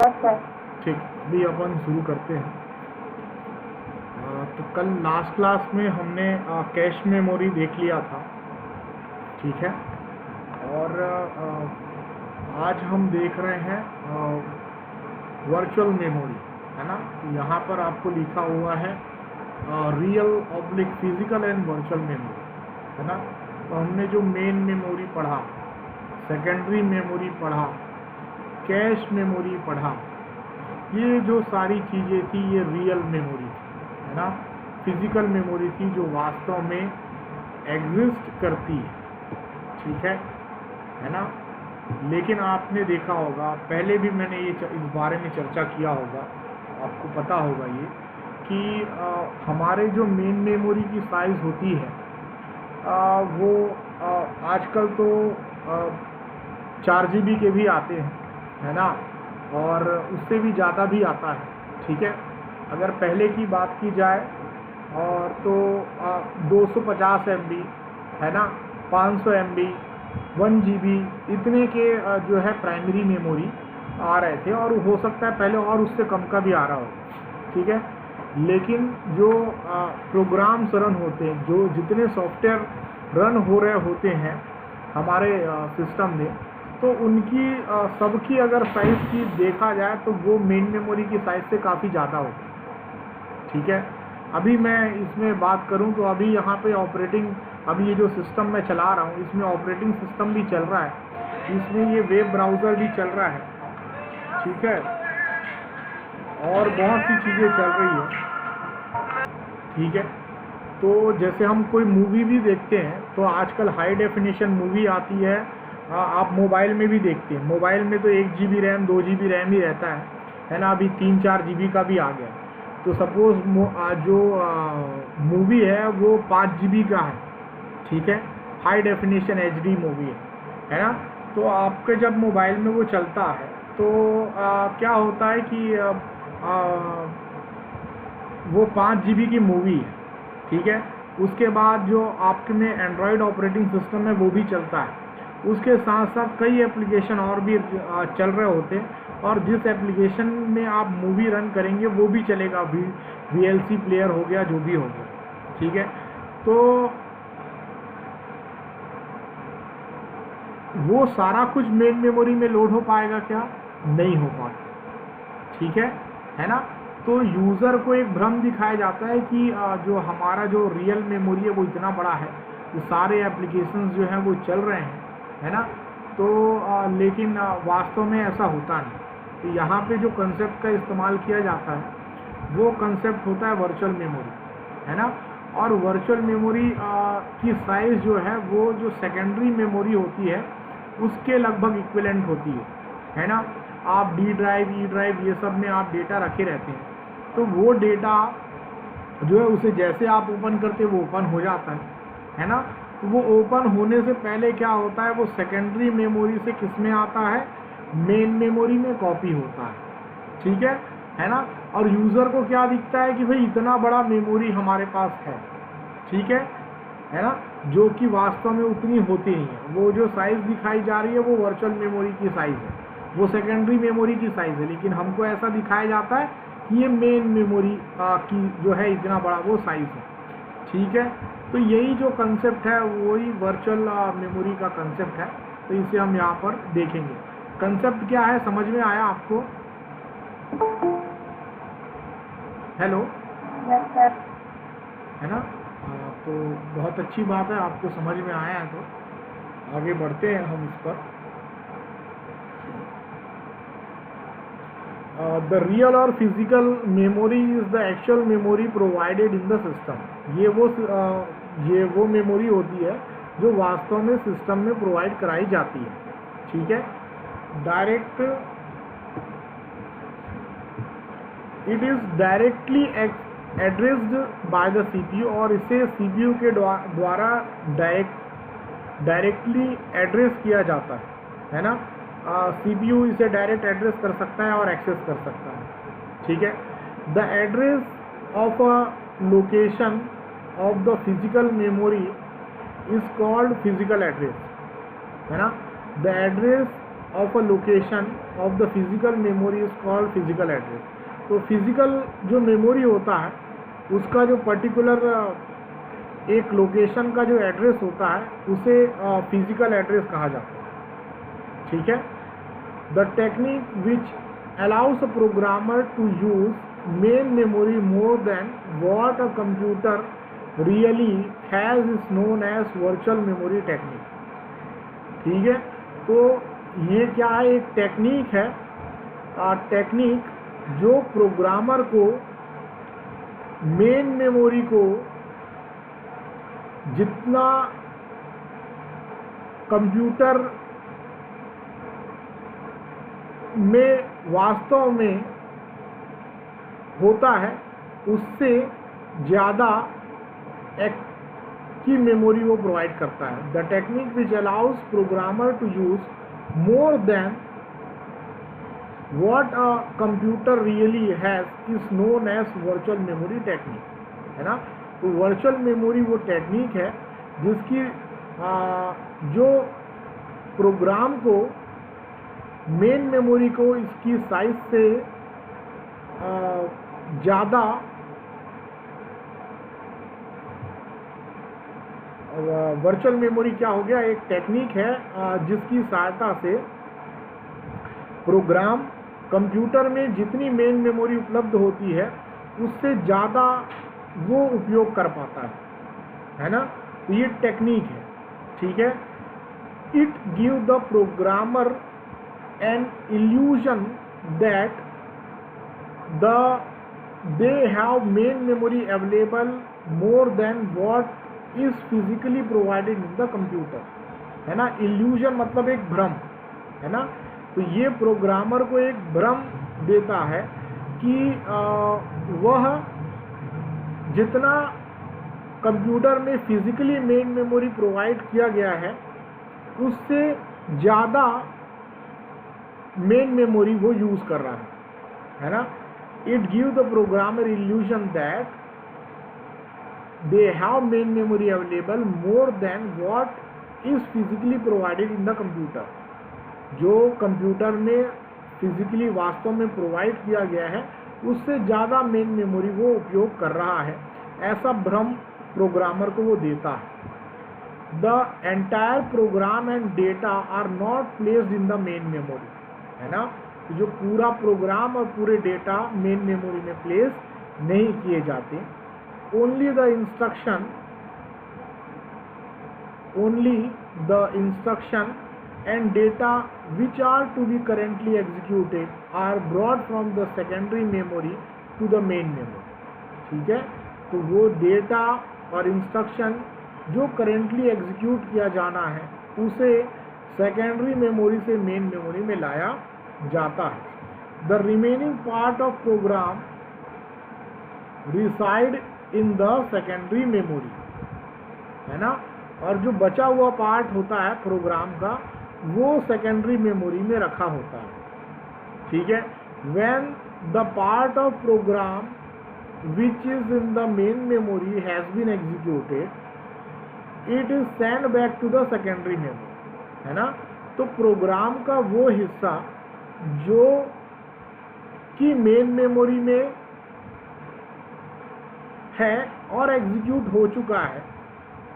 Yes sir. ठीक, अभी अपन शुरू करते हैं। तो कल लास्ट क्लास में हमने कैश मेमोरी देख लिया था, ठीक है। और आज हम देख रहे हैं वर्चुअल मेमोरी, है ना। तो यहाँ पर आपको लिखा हुआ है real oblique physical and virtual memory, है ना। तो हमने जो मेन मेमोरी पढ़ा, सेकेंडरी मेमोरी पढ़ा, कैश मेमोरी पढ़ा, ये जो सारी चीज़ें थी ये रियल मेमोरी थी, है ना। फिजिकल मेमोरी थी जो वास्तव में एग्जिस्ट करती है, ठीक है ना। लेकिन आपने देखा होगा, पहले भी मैंने ये इस बारे में चर्चा किया होगा, आपको पता होगा ये कि हमारे जो मेन मेमोरी की साइज़ होती है वो आजकल तो 4 GB के भी आते हैं, है ना, और उससे भी ज़्यादा भी आता है, ठीक है। अगर पहले की बात की जाए और तो 250 MB, है ना, 500 MB, 1 GB इतने के जो है प्राइमरी मेमोरी आ रहे थे, और हो सकता है पहले और उससे कम का भी आ रहा हो, ठीक है। लेकिन जो प्रोग्राम्स रन होते हैं, जो जितने सॉफ्टवेयर रन हो रहे होते हैं हमारे सिस्टम में, तो उनकी सबकी अगर साइज़ की देखा जाए तो वो मेन मेमोरी की साइज़ से काफ़ी ज़्यादा होती है, ठीक है। अभी मैं इसमें बात करूं तो अभी यहाँ पे अभी ये जो सिस्टम मैं चला रहा हूँ इसमें ऑपरेटिंग सिस्टम भी चल रहा है, इसमें ये वेब ब्राउज़र भी चल रहा है, ठीक है, और बहुत सी चीज़ें चल रही है, ठीक है। तो जैसे हम कोई मूवी भी देखते हैं तो आजकल हाई डेफिनेशन मूवी आती है, आप मोबाइल में भी देखते हैं। मोबाइल में तो 1 GB रैम 2 GB रैम ही रहता है ना। अभी 3-4 GB का भी आ गया। तो सपोज़ जो मूवी है वो 5 GB का है, ठीक है, हाई डेफिनेशन HD मूवी है ना। तो आपके जब मोबाइल में वो चलता है तो क्या होता है कि वो 5 GB की मूवी है, ठीक है। उसके बाद जो आपके में एंड्रॉयड ऑपरेटिंग सिस्टम है वो भी चलता है, उसके साथ साथ कई एप्लीकेशन और भी चल रहे होते हैं, और जिस एप्लीकेशन में आप मूवी रन करेंगे वो भी चलेगा, VLC प्लेयर हो गया, जो भी हो गया, ठीक है। तो वो सारा कुछ मेन मेमोरी में लोड हो पाएगा क्या? नहीं हो पाता, ठीक है ना। तो यूज़र को एक भ्रम दिखाया जाता है कि जो हमारा जो रियल मेमोरी है वो इतना बड़ा है, ये सारे एप्लीकेशंस जो हैं वो चल रहे हैं, है ना। तो लेकिन वास्तव में ऐसा होता नहीं। तो यहाँ पे जो कंसेप्ट का इस्तेमाल किया जाता है वो कंसेप्ट होता है वर्चुअल मेमोरी, है ना। और वर्चुअल मेमोरी की साइज़ जो है वो जो सेकेंडरी मेमोरी होती है उसके लगभग इक्विवेलेंट होती है ना। आप D ड्राइव, E ड्राइव ये सब में आप डेटा रखे रहते हैं, तो वो डेटा जो है उसे जैसे आप ओपन करते हैं वो ओपन हो जाता है ना। तो वो ओपन होने से पहले क्या होता है, वो सेकेंडरी मेमोरी से किस में आता है, मेन मेमोरी में कॉपी होता है, ठीक है ना। और यूज़र को क्या दिखता है कि भाई इतना बड़ा मेमोरी हमारे पास है, ठीक है ना, जो कि वास्तव में उतनी होती नहीं है। वो जो साइज़ दिखाई जा रही है वो वर्चुअल मेमोरी की साइज़ है, वो सेकेंडरी मेमोरी की साइज़ है, लेकिन हमको ऐसा दिखाया जाता है कि ये मेन मेमोरी की जो है इतना बड़ा वो साइज़ है, ठीक है। तो यही जो कंसेप्ट है वही वर्चुअल मेमोरी का कंसेप्ट है। तो इसे हम यहाँ पर देखेंगे। कंसेप्ट क्या है, समझ में आया आपको? Hello, yes sir. है ना। तो बहुत अच्छी बात है, आपको समझ में आया है। तो आगे बढ़ते हैं हम इस पर। द रियल और physical memory is the actual memory provided in the system. ये वो मेमोरी होती है जो वास्तव में सिस्टम में प्रोवाइड कराई जाती है, ठीक है। Direct it is directly addressed by the CPU, और इसे CPU के द्वारा डायरेक्टली एड्रेस किया जाता है ना। CPU इसे डायरेक्ट एड्रेस कर सकता है और एक्सेस कर सकता है, ठीक है। The address of a location of the physical memory is called physical address, है ना। The address of a location of the physical memory is called physical address. तो फिजिकल जो मेमोरी होता है उसका जो पर्टिकुलर एक लोकेशन का जो एड्रेस होता है उसे फिजिकल एड्रेस कहा जाता है। ठीक है। The technique which allows a programmer to use main memory more than what a computer really has is known as virtual memory technique. ठीक है। तो ये क्या है, एक टेक्निक है, टेक्निक जो प्रोग्रामर को मेन मेमोरी को जितना कंप्यूटर में वास्तव में होता है उससे ज़्यादा की मेमोरी वो प्रोवाइड करता है। The technique which allows programmer to use more than what a computer really has is known as virtual memory technique, है ना। तो वर्चुअल मेमोरी वो टेक्निक है जिसकी जो प्रोग्राम को मेन मेमोरी को इसकी साइज से ज़्यादा वर्चुअल मेमोरी क्या हो गया, एक टेक्निक है जिसकी सहायता से प्रोग्राम कंप्यूटर में जितनी मेन मेमोरी उपलब्ध होती है उससे ज़्यादा वो उपयोग कर पाता है ना। तो ये टेक्निक है। ठीक है। It give the programmer an illusion that they have main memory available more than what is physically provided in the computer, है ना। इल्यूजन मतलब एक भ्रम, है ना। तो ये प्रोग्रामर को एक भ्रम देता है कि वह जितना कंप्यूटर में फिजिकली मेन मेमोरी प्रोवाइड किया गया है उससे ज़्यादा मेन मेमोरी वो यूज़ कर रहा है ना। It give the programmer illusion that they have main memory available more than what is physically provided in the computer. जो कंप्यूटर में फिजिकली वास्तव में प्रोवाइड किया गया है उससे ज़्यादा मेन मेमोरी वो उपयोग कर रहा है, ऐसा भ्रम प्रोग्रामर को वो देता है। The entire program and data are not placed in the main memory, है ना। तो जो पूरा प्रोग्राम और पूरे डेटा मेन मेमोरी में प्लेस नहीं किए जाते। Only the instruction and data which are to be currently executed are brought from the secondary memory to the main memory। ठीक है। तो वो डेटा और इंस्ट्रक्शन जो करेंटली एग्जीक्यूट किया जाना है उसे सेकेंडरी मेमोरी से मेन मेमोरी में लाया जाता है। The remaining part of program reside in the secondary memory, है ना। और जो बचा हुआ पार्ट होता है प्रोग्राम का वो सेकेंडरी मेमोरी में रखा होता है। ठीक है। When the part of program which is in the main memory has been executed it is send back to the secondary memory, है ना। तो प्रोग्राम का वो हिस्सा जो कि मेन मेमोरी में है और एग्जीक्यूट हो चुका है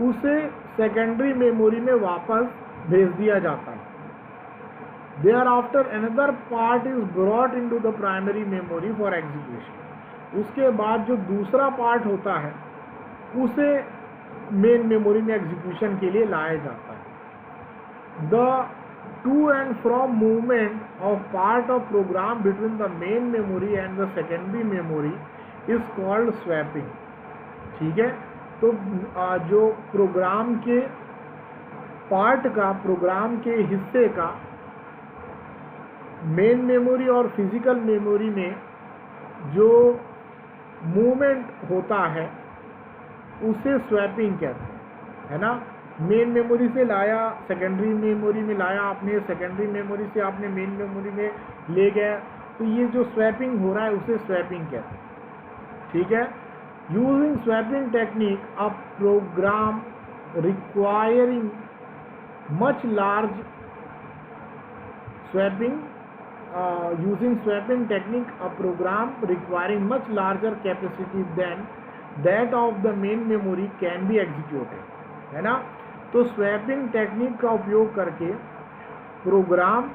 उसे सेकेंडरी मेमोरी में वापस भेज दिया जाता है। Thereafter another part is brought into the primary memory for execution। उसके बाद जो दूसरा पार्ट होता है उसे मेन मेमोरी में एग्जीक्यूशन के लिए लाया जाता है। The to and from movement of part of program between the main memory and the secondary memory is called swapping। ठीक है। तो जो प्रोग्राम के पार्ट का, प्रोग्राम के हिस्से का मेन मेमोरी और फिजिकल मेमोरी में जो मूवमेंट होता है उसे स्वैपिंग कहते हैं, है ना। मेन मेमोरी से लाया सेकेंडरी मेमोरी में लाया आपने, सेकेंडरी मेमोरी से आपने मेन मेमोरी में ले गए, तो ये जो स्वैपिंग हो रहा है उसे स्वैपिंग कहते हैं। ठीक है। Using swapping technique a program requiring much large स्वैपिंग, using swapping technique, a program requiring much larger capacity than that of the main memory can be executed, है ना। तो स्वैपिंग टेक्निक का उपयोग करके प्रोग्राम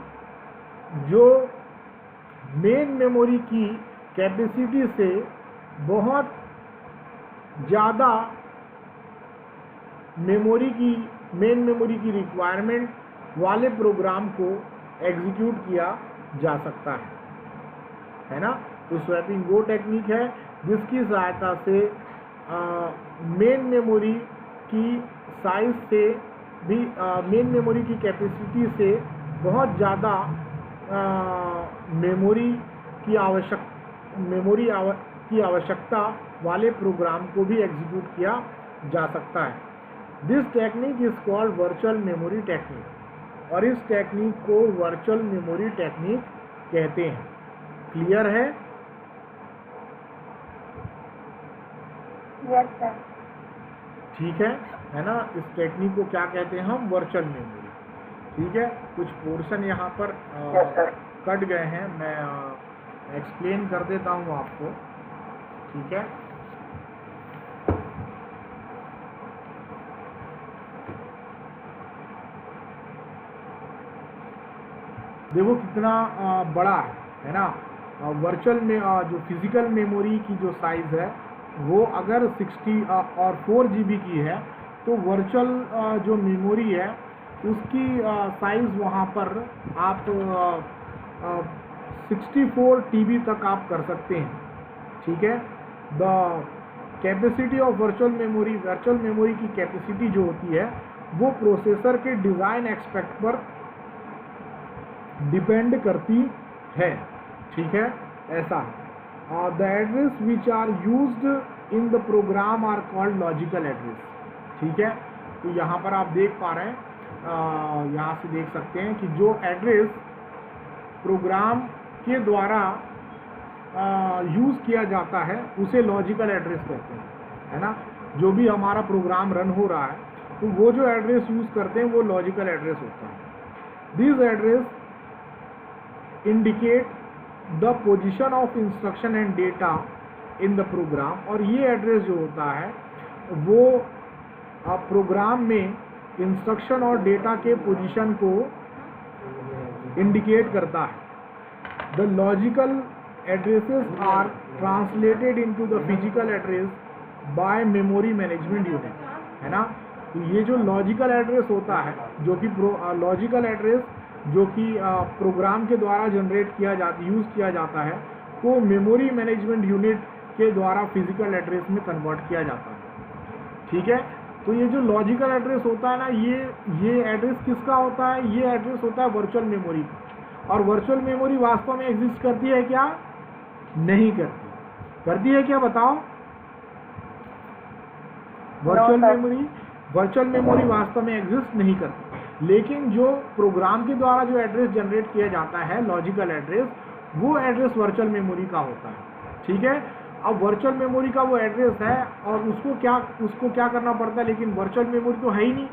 जो मेन मेमोरी की capacity से बहुत ज़्यादा मेन मेमोरी की रिक्वायरमेंट वाले प्रोग्राम को एग्जीक्यूट किया जा सकता है ना। तो स्वैपिंग वो टेक्निक है जिसकी सहायता से मेन मेमोरी की साइज से भी मेन मेमोरी की कैपेसिटी से बहुत ज़्यादा मेमोरी की आवश्यकता वाले प्रोग्राम को भी एग्जीक्यूट किया जा सकता है। This technique is called virtual memory technique, और इस टेक्निक को वर्चुअल मेमोरी टेक्निक कहते हैं। क्लियर है? Yes sir. ठीक है ना। इस टेक्निक को क्या कहते हैं हम? Virtual memory. ठीक है, कुछ पोर्शन यहाँ पर कट गए हैं, मैं एक्सप्लेन कर देता हूँ आपको। ठीक है, देखो कितना बड़ा है ना। वर्चुअल में जो फिजिकल मेमोरी की जो साइज़ है वो अगर 60 और 4 GB की है, तो वर्चुअल जो मेमोरी है उसकी साइज़ वहाँ पर आप 64 TB तक आप कर सकते हैं। ठीक है, the capacity of virtual memory की कैपेसिटी जो होती है वो प्रोसेसर के डिज़ाइन एक्सपेक्ट पर डिपेंड करती है। ठीक है, ऐसा है। The address which are used in the program are called logical address. ठीक है, तो यहाँ पर आप देख पा रहे हैं, यहाँ से देख सकते हैं कि जो एड्रेस प्रोग्राम के द्वारा यूज़ किया जाता है उसे लॉजिकल एड्रेस कहते हैं, है ना। जो भी हमारा प्रोग्राम रन हो रहा है तो वो जो एड्रेस यूज़ करते हैं वो लॉजिकल एड्रेस होता है। This address indicate the position of instruction and data in the program, और ये एड्रेस जो होता है वो प्रोग्राम में इंस्ट्रक्शन और डेटा के पोजीशन को इंडिकेट करता है। The logical addresses are translated into the physical address by memory management unit, है ना। तो ये जो लॉजिकल एड्रेस होता है, जो कि लॉजिकल एड्रेस जो कि प्रोग्राम के द्वारा जनरेट यूज़ किया जाता है, वो मेमोरी मैनेजमेंट यूनिट के द्वारा फिजिकल एड्रेस में कन्वर्ट किया जाता है। ठीक है, तो ये जो लॉजिकल एड्रेस होता है ना, ये एड्रेस किसका होता है? ये एड्रेस होता है वर्चुअल मेमोरी का। और वर्चुअल मेमोरी वास्तव में एग्जिस्ट करती है क्या? नहीं करती। करती है क्या, बताओ? वर्चुअल मेमोरी वास्तव में एग्जिस्ट नहीं करती, लेकिन जो प्रोग्राम के द्वारा जो एड्रेस जनरेट किया जाता है लॉजिकल एड्रेस, वो एड्रेस वर्चुअल मेमोरी का होता है। ठीक है, अब वर्चुअल मेमोरी का वो एड्रेस है और उसको क्या करना पड़ता है, लेकिन वर्चुअल मेमोरी तो है ही नहीं,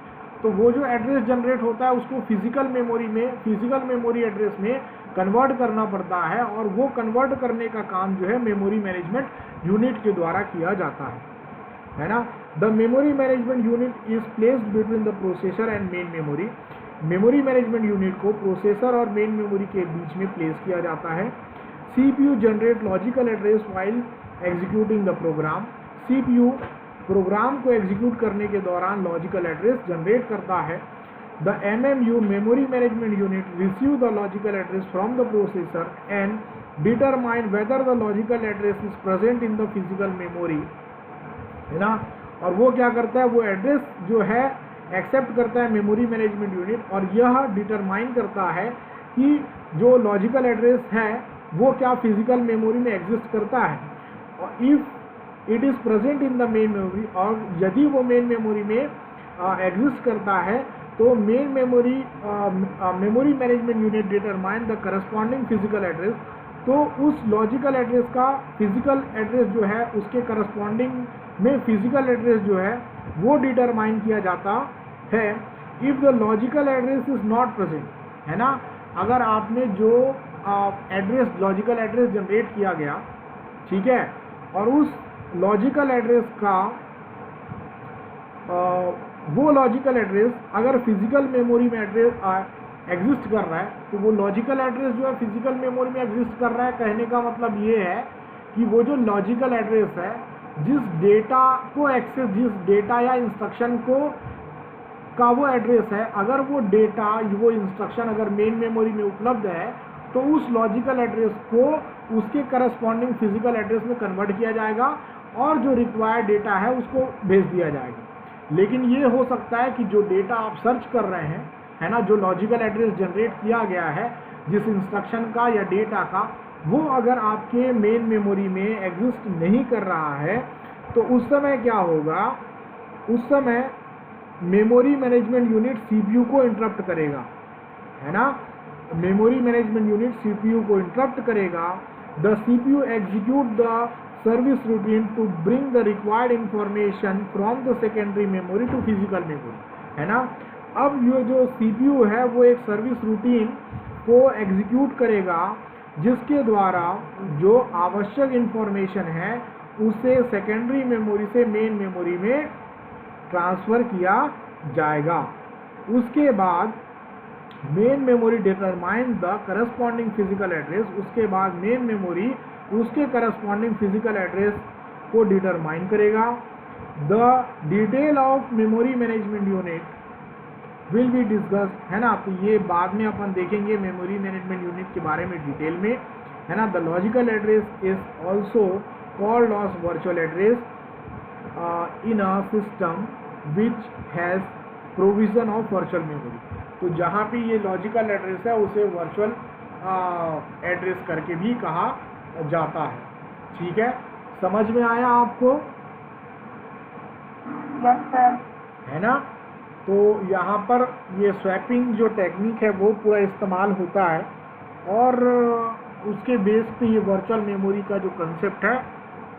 तो वो जो एड्रेस जनरेट होता है उसको फिजिकल मेमोरी एड्रेस में कन्वर्ट करना पड़ता है, और वो कन्वर्ट करने का काम जो है मेमोरी मैनेजमेंट यूनिट के द्वारा किया जाता है ना। The memory management unit is placed between the processor and main memory. Memory management unit को प्रोसेसर और मेन मेमोरी के बीच में प्लेस किया जाता है। CPU generate logical address while executing the program. CPU program को एग्जीक्यूट करने के दौरान लॉजिकल एड्रेस जनरेट करता है। The MMU memory management unit receive the logical address from the processor and determine whether the logical address is present in the physical memory, है ना। और वो क्या करता है, वो एड्रेस जो है एक्सेप्ट करता है मेमोरी मैनेजमेंट यूनिट, और यह डिटरमाइन करता है कि जो लॉजिकल एड्रेस है वो क्या फिजिकल मेमोरी में एग्जिस्ट करता है। और if it is present in the main memory, और यदि वो मेन मेमोरी में एग्जिस्ट करता है तो memory management unit determine the corresponding physical address. तो उस लॉजिकल एड्रेस का फिजिकल एड्रेस जो है उसके करस्पॉन्डिंग में फिजिकल एड्रेस जो है वो डिटरमाइन किया जाता है। If the logical address is not present, है ना। अगर आपने जो एड्रेस, लॉजिकल एड्रेस जनरेट किया गया, ठीक है, और उस लॉजिकल एड्रेस का वो लॉजिकल एड्रेस अगर फिजिकल मेमोरी में एड्रेस एग्जिस्ट कर रहा है, तो वो लॉजिकल एड्रेस जो है फिजिकल मेमोरी में एग्जिस्ट कर रहा है। कहने का मतलब ये है कि वो जो लॉजिकल एड्रेस है, जिस डेटा को एक्सेस, जिस डेटा या इंस्ट्रक्शन को का वो एड्रेस है, अगर वो डेटा, वो इंस्ट्रक्शन अगर मेन मेमोरी में उपलब्ध है, तो उस लॉजिकल एड्रेस को उसके करस्पॉन्डिंग फिजिकल एड्रेस में कन्वर्ट किया जाएगा और जो रिक्वायर्ड डेटा है उसको भेज दिया जाएगा। लेकिन ये हो सकता है कि जो डेटा आप सर्च कर रहे हैं, है ना, जो लॉजिकल एड्रेस जनरेट किया गया है जिस इंस्ट्रक्शन का या डेटा का, वो अगर आपके मेन मेमोरी में एग्जिस्ट नहीं कर रहा है, तो उस समय क्या होगा, उस समय मेमोरी मैनेजमेंट यूनिट सीपीयू को इंटरप्ट करेगा, है ना। मेमोरी मैनेजमेंट यूनिट सीपीयू को इंटरप्ट करेगा। The CPU execute the service routine to bring the required information from the secondary memory to physical memory, है ना। अब ये जो सीपीयू है वो एक सर्विस रूटीन को एग्जीक्यूट करेगा जिसके द्वारा जो आवश्यक इंफॉर्मेशन है उसे सेकेंडरी मेमोरी से मेन मेमोरी में ट्रांसफ़र किया जाएगा। उसके बाद main memory determine the corresponding physical address, उसके बाद मेन मेमोरी उसके करस्पॉन्डिंग फिजिकल एड्रेस को डिटरमाइन करेगा। The detail of memory management unit will be discussed, है ना। तो ये बाद में अपन देखेंगे मेमोरी मैनेजमेंट यूनिट के बारे में डिटेल में, है ना। The logical address is also called as virtual address in a system which has provision of virtual memory. तो जहाँ भी ये लॉजिकल एड्रेस है उसे वर्चुअल एड्रेस करके भी कहा जाता है। ठीक है, समझ में आया आपको? Yes sir. है ना। तो यहाँ पर ये स्वैपिंग जो टेक्निक है वो पूरा इस्तेमाल होता है और उसके बेस पे ये वर्चुअल मेमोरी का जो कंसेप्ट है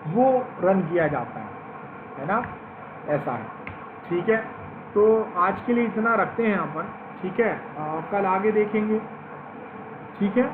वो रन किया जाता है ना, ऐसा है। ठीक है, तो आज के लिए इतना रखते हैं अपन, ठीक है, कल आगे देखेंगे, ठीक है।